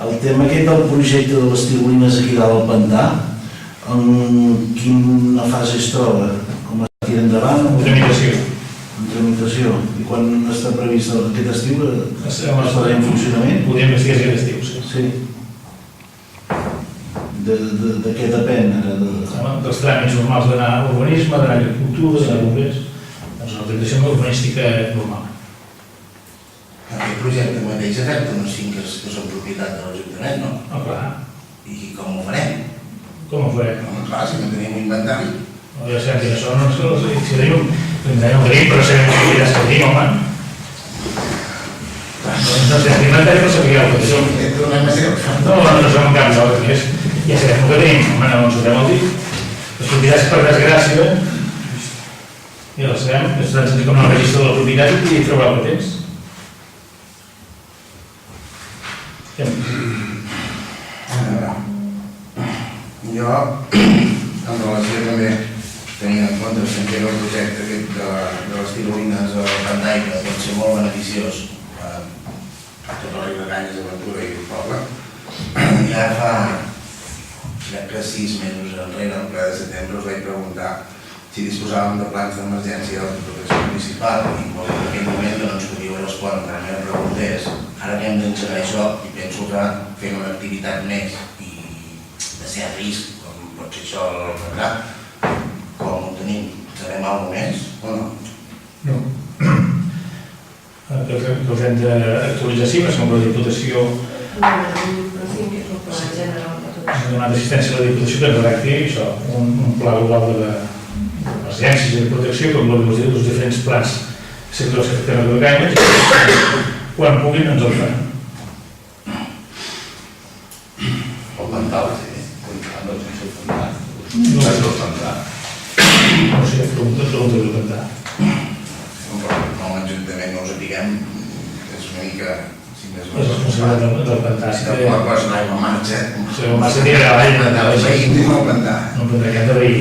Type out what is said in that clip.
El tema aquest del projecte de les tirolines aquí dalt al pantà, en quina fase es troba? Com es tira endavant? Tramitació. En tramitació. I quan està previst aquest estiu? Estarà en funcionament? Podríem vestir aquest estiu, sí. Sí. De què depèn? Dels tràmits normals d'anar a urbanisme, d'anar a agricultura, d'anar a bombers. Doncs una tramitació urbanística normal. Aquest projecte mateix afecta unes finques que són propietat de l'Ajuntament, no? No, clar. I com ho farem? Com ho farem? Home, clar, si no tenim inventari. Ja sabem quines són, si tenim, no tenim, però sabem les propietats que tenim, home. No sé, l'inventari no sabíeu que som. No som en cap nosaltres, ja sabem el que tenim, home, no ens ho fem el dir. Les propietats, per desgràcia, ja les sabem, és tan sentit com en el registre de la propietat i trobar el temps. Jo, en relació també, tenint en compte que el projecte aquest de les tirolines al pantà que pot ser molt beneficiós a tot el Riu de Canyes, Aventura i el poble, ja fa, crec que 6 mesos enrere, el ple de setembre, us vaig preguntar si disposàvem de plans d'emergència de protecció municipal i en aquell moment no ens podíeu respondre. La meva pregunta és, ara que hem d'engegar això i penso que fent una activitat més i de cert risc, com pot ser això al mercat, com ho tenim? Sabem alguna més o no? No. Que us hem d'actualitzar cifres, com la Diputació ha donat assistència a la Diputació que ens redacti això, un pla global d'emergències i de protecció, com els diferents plans sectors que tenen de Canyes, quan puguin ens el faran. El pantà, sí. El pantà. No És el pantà. No sé, pregunta del pantà. Com l'Ajuntament no ho sapiguem, és una mica... És responsabilitat del pantà. Si tampoc posa l'aigua en marxa... Si l'aigua en marxa tira avall, el veí tenim el pantà. no prendrà cap de veí.